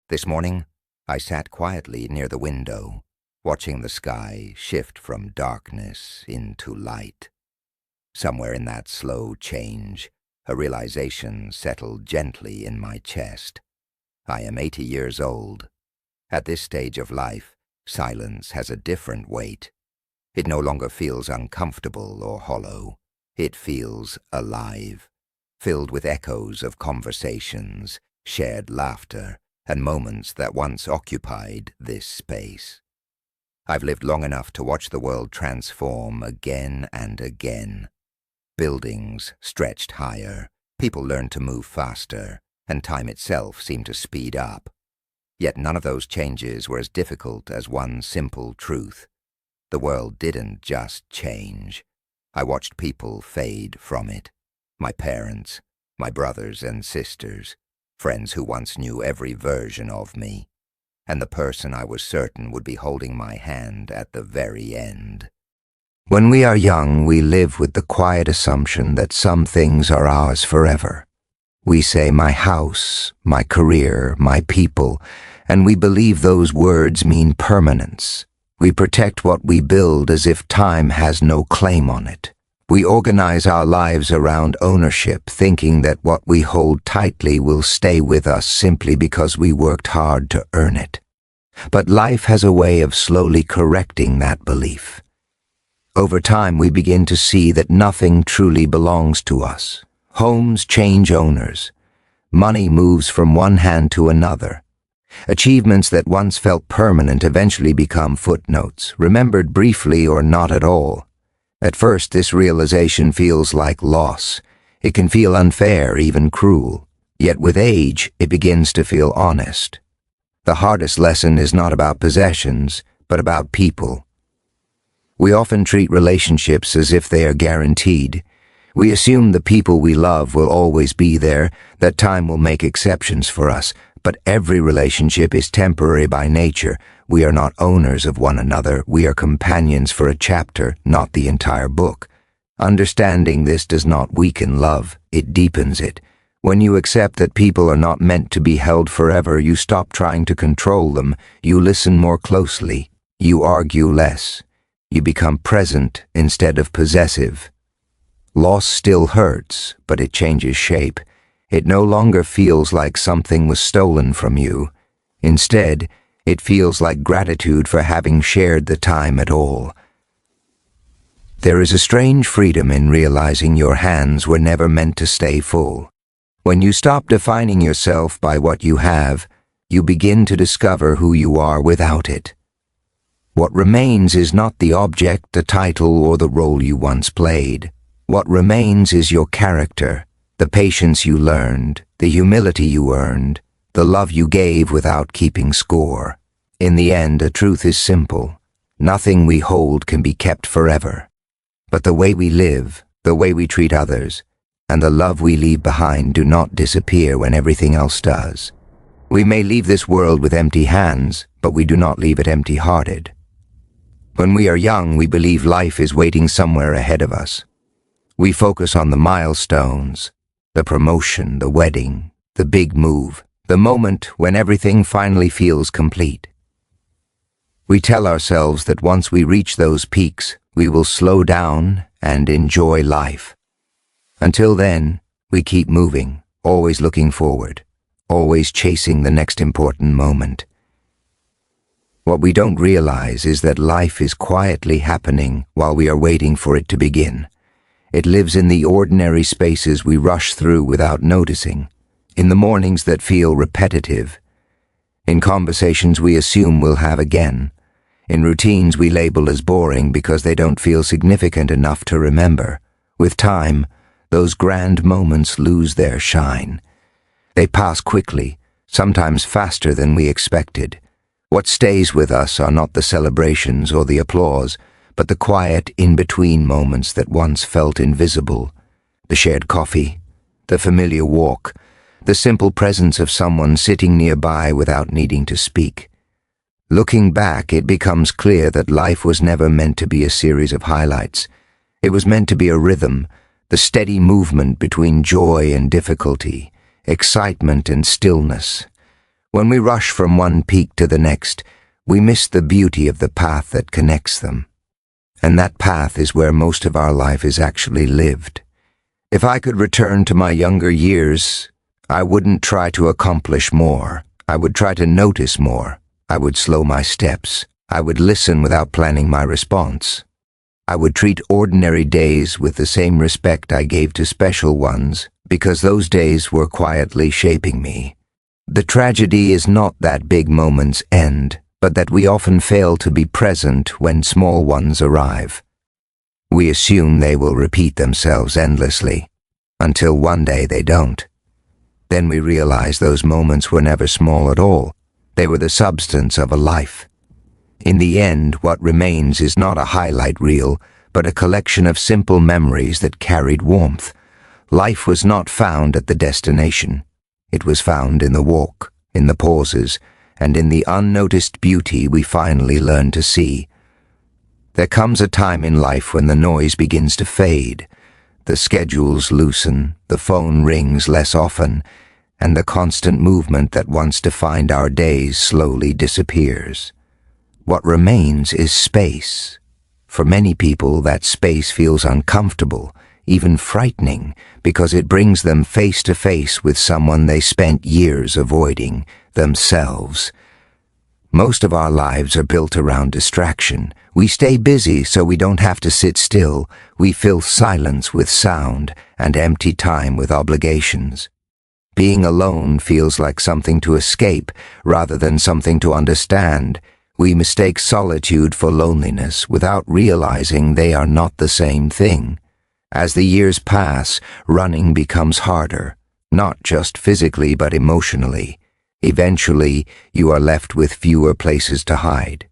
This morning, I sat quietly near the window, watching the sky shift from darkness into light. Somewhere in that slow change, a realization settled gently in my chest. I am 80 years old. At this stage of life, silence has a different weight. It no longer feels uncomfortable or hollow. It feels alive, filled with echoes of conversations, shared laughter, and moments that once occupied this space. I've lived long enough to watch the world transform again and again. Buildings stretched higher, people learned to move faster, and time itself seemed to speed up. Yet none of those changes were as difficult as one simple truth. The world didn't just change. I watched people fade from it. My parents, my brothers and sisters, friends who once knew every version of me, and the person I was certain would be holding my hand at the very end. When we are young, we live with the quiet assumption that some things are ours forever. We say, my house, my career, my people, and we believe those words mean permanence. We protect what we build as if time has no claim on it. We organize our lives around ownership, thinking that what we hold tightly will stay with us simply because we worked hard to earn it. But life has a way of slowly correcting that belief. Over time, we begin to see that nothing truly belongs to us. Homes change owners. Money moves from one hand to another. Achievements that once felt permanent eventually become footnotes, remembered briefly or not at all. At first, this realization feels like loss. It can feel unfair, even cruel. Yet with age, it begins to feel honest. The hardest lesson is not about possessions, but about people. We often treat relationships as if they are guaranteed. We assume the people we love will always be there, that time will make exceptions for us. But every relationship is temporary by nature. We are not owners of one another. We are companions for a chapter, not the entire book. Understanding this does not weaken love, it deepens it. When you accept that people are not meant to be held forever, you stop trying to control them. You listen more closely. You argue less. You become present instead of possessive. Loss still hurts, but it changes shape. It no longer feels like something was stolen from you. Instead, it feels like gratitude for having shared the time at all. There is a strange freedom in realizing your hands were never meant to stay full. When you stop defining yourself by what you have, you begin to discover who you are without it. What remains is not the object, the title, or the role you once played. What remains is your character. The patience you learned, the humility you earned, the love you gave without keeping score. In the end, the truth is simple. Nothing we hold can be kept forever. But the way we live, the way we treat others, and the love we leave behind do not disappear when everything else does. We may leave this world with empty hands, but we do not leave it empty-hearted. When we are young, we believe life is waiting somewhere ahead of us. We focus on the milestones, the promotion, the wedding, the big move, the moment when everything finally feels complete. We tell ourselves that once we reach those peaks, we will slow down and enjoy life. Until then, we keep moving, always looking forward, always chasing the next important moment. What we don't realize is that life is quietly happening while we are waiting for it to begin. It lives in the ordinary spaces we rush through without noticing, in the mornings that feel repetitive, in conversations we assume we'll have again, in routines we label as boring because they don't feel significant enough to remember. With time, those grand moments lose their shine. They pass quickly, sometimes faster than we expected. What stays with us are not the celebrations or the applause, but the quiet in-between moments that once felt invisible. The shared coffee, the familiar walk, the simple presence of someone sitting nearby without needing to speak. Looking back, it becomes clear that life was never meant to be a series of highlights. It was meant to be a rhythm, the steady movement between joy and difficulty, excitement and stillness. When we rush from one peak to the next, we miss the beauty of the path that connects them. And that path is where most of our life is actually lived. If I could return to my younger years, I wouldn't try to accomplish more. I would try to notice more. I would slow my steps. I would listen without planning my response. I would treat ordinary days with the same respect I gave to special ones, because those days were quietly shaping me. The tragedy is not that big moments end, but that we often fail to be present when small ones arrive. We assume they will repeat themselves endlessly, until one day they don't. Then we realize those moments were never small at all. They were the substance of a life. In the end, what remains is not a highlight reel, but a collection of simple memories that carried warmth. Life was not found at the destination. It was found in the walk, in the pauses, and in the unnoticed beauty we finally learn to see. There comes a time in life when the noise begins to fade. The schedules loosen, the phone rings less often, and the constant movement that once defined our days slowly disappears. What remains is space. For many people, that space feels uncomfortable, even frightening, because it brings them face to face with someone they spent years avoiding, themselves. Most of our lives are built around distraction. We stay busy so we don't have to sit still. We fill silence with sound and empty time with obligations. Being alone feels like something to escape rather than something to understand. We mistake solitude for loneliness without realizing they are not the same thing. As the years pass, running becomes harder, not just physically but emotionally. Eventually, you are left with fewer places to hide.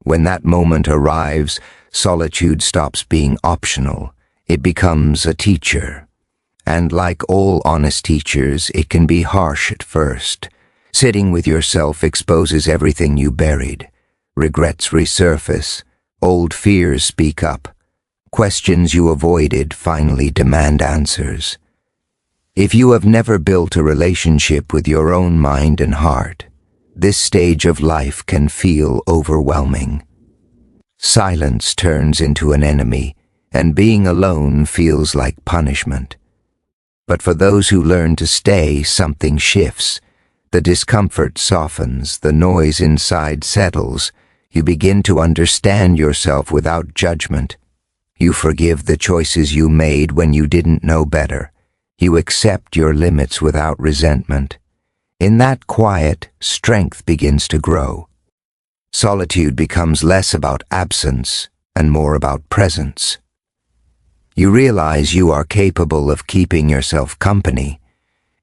When that moment arrives, solitude stops being optional. It becomes a teacher. And like all honest teachers, it can be harsh at first. Sitting with yourself exposes everything you buried. Regrets resurface. Old fears speak up. Questions you avoided finally demand answers. If you have never built a relationship with your own mind and heart, this stage of life can feel overwhelming. Silence turns into an enemy, and being alone feels like punishment. But for those who learn to stay, something shifts. The discomfort softens, the noise inside settles. You begin to understand yourself without judgment. You forgive the choices you made when you didn't know better. You accept your limits without resentment. In that quiet, strength begins to grow. Solitude becomes less about absence and more about presence. You realize you are capable of keeping yourself company.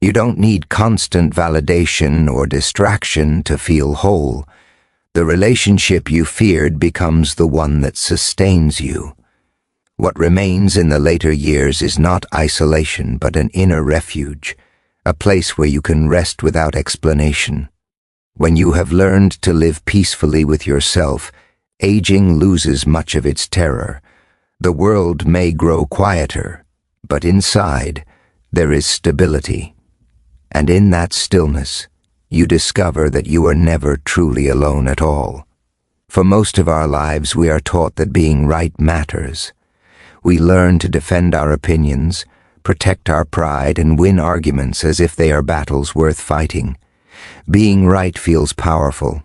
You don't need constant validation or distraction to feel whole. The relationship you feared becomes the one that sustains you. What remains in the later years is not isolation but an inner refuge, a place where you can rest without explanation. When you have learned to live peacefully with yourself, aging loses much of its terror. The world may grow quieter, but inside there is stability. And in that stillness, you discover that you are never truly alone at all. For most of our lives, we are taught that being right matters. We learn to defend our opinions, protect our pride, and win arguments as if they are battles worth fighting. Being right feels powerful.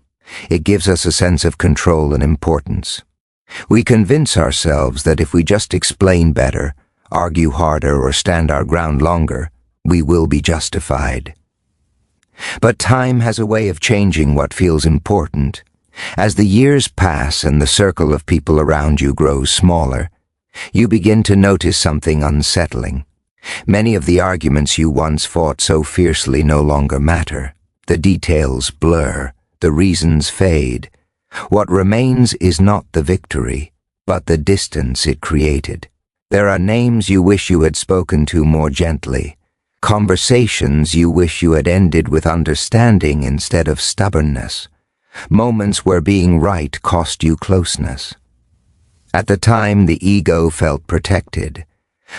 It gives us a sense of control and importance. We convince ourselves that if we just explain better, argue harder, or stand our ground longer, we will be justified. But time has a way of changing what feels important. As the years pass and the circle of people around you grows smaller, you begin to notice something unsettling. Many of the arguments you once fought so fiercely no longer matter. The details blur, the reasons fade. What remains is not the victory, but the distance it created. There are names you wish you had spoken to more gently, conversations you wish you had ended with understanding instead of stubbornness, moments where being right cost you closeness. At the time, the ego felt protected.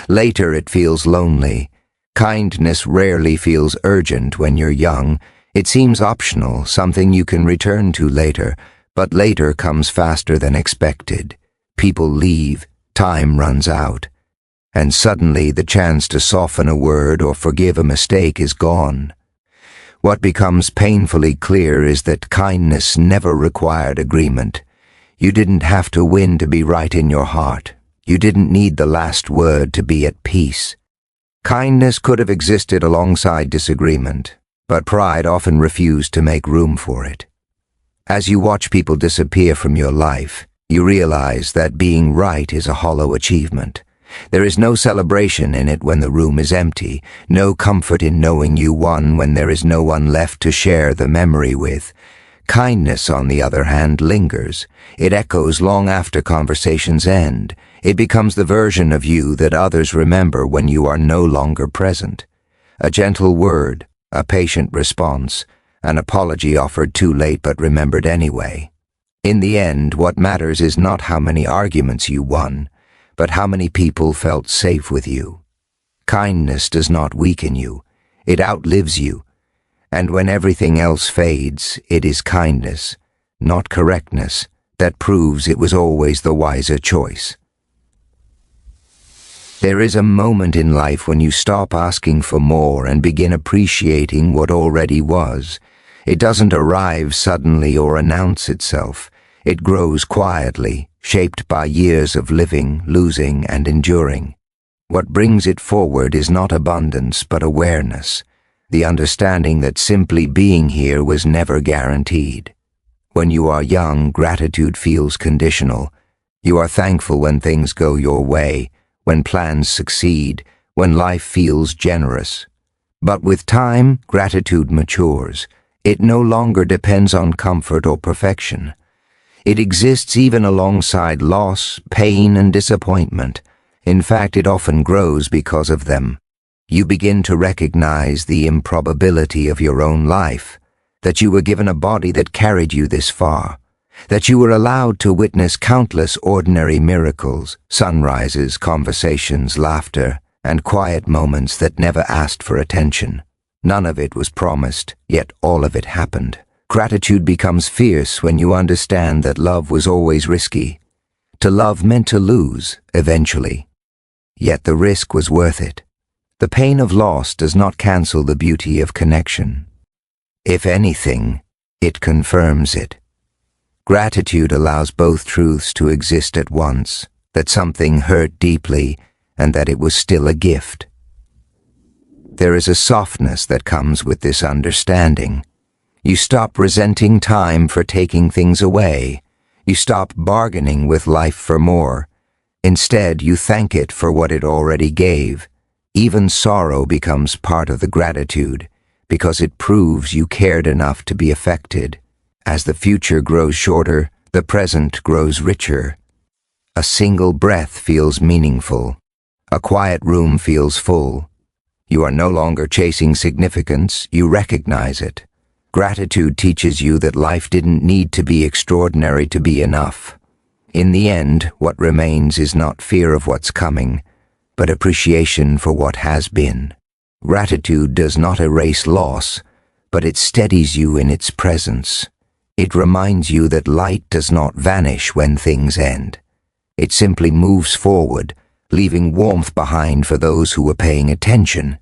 Later, it feels lonely. Kindness rarely feels urgent when you're young. It seems optional, something you can return to later, but later comes faster than expected. People leave, time runs out, and suddenly the chance to soften a word or forgive a mistake is gone. What becomes painfully clear is that kindness never required agreement. You didn't have to win to be right in your heart. You didn't need the last word to be at peace. Kindness could have existed alongside disagreement, but pride often refused to make room for it. As you watch people disappear from your life, you realize that being right is a hollow achievement. There is no celebration in it when the room is empty, no comfort in knowing you won when there is no one left to share the memory with. Kindness, on the other hand, lingers. It echoes long after conversations end. It becomes the version of you that others remember when you are no longer present. A gentle word, a patient response, an apology offered too late but remembered anyway. In the end, what matters is not how many arguments you won, but how many people felt safe with you. Kindness does not weaken you. It outlives you. And when everything else fades, it is kindness, not correctness, that proves it was always the wiser choice. There is a moment in life when you stop asking for more and begin appreciating what already was. It doesn't arrive suddenly or announce itself. It grows quietly, shaped by years of living, losing, and enduring. What brings it forward is not abundance but awareness, the understanding that simply being here was never guaranteed. When you are young, gratitude feels conditional. You are thankful when things go your way, when plans succeed, when life feels generous. But with time, gratitude matures. It no longer depends on comfort or perfection. It exists even alongside loss, pain, and disappointment. In fact, it often grows because of them. You begin to recognize the improbability of your own life, that you were given a body that carried you this far, that you were allowed to witness countless ordinary miracles, sunrises, conversations, laughter, and quiet moments that never asked for attention. None of it was promised, yet all of it happened. Gratitude becomes fierce when you understand that love was always risky. To love meant to lose, eventually. Yet the risk was worth it. The pain of loss does not cancel the beauty of connection. If anything, it confirms it. Gratitude allows both truths to exist at once, that something hurt deeply and that it was still a gift. There is a softness that comes with this understanding. You stop resenting time for taking things away. You stop bargaining with life for more. Instead, you thank it for what it already gave. Even sorrow becomes part of the gratitude, because it proves you cared enough to be affected. As the future grows shorter, the present grows richer. A single breath feels meaningful. A quiet room feels full. You are no longer chasing significance, you recognize it. Gratitude teaches you that life didn't need to be extraordinary to be enough. In the end, what remains is not fear of what's coming, but appreciation for what has been. Gratitude does not erase loss, but it steadies you in its presence. It reminds you that light does not vanish when things end. It simply moves forward, leaving warmth behind for those who were paying attention.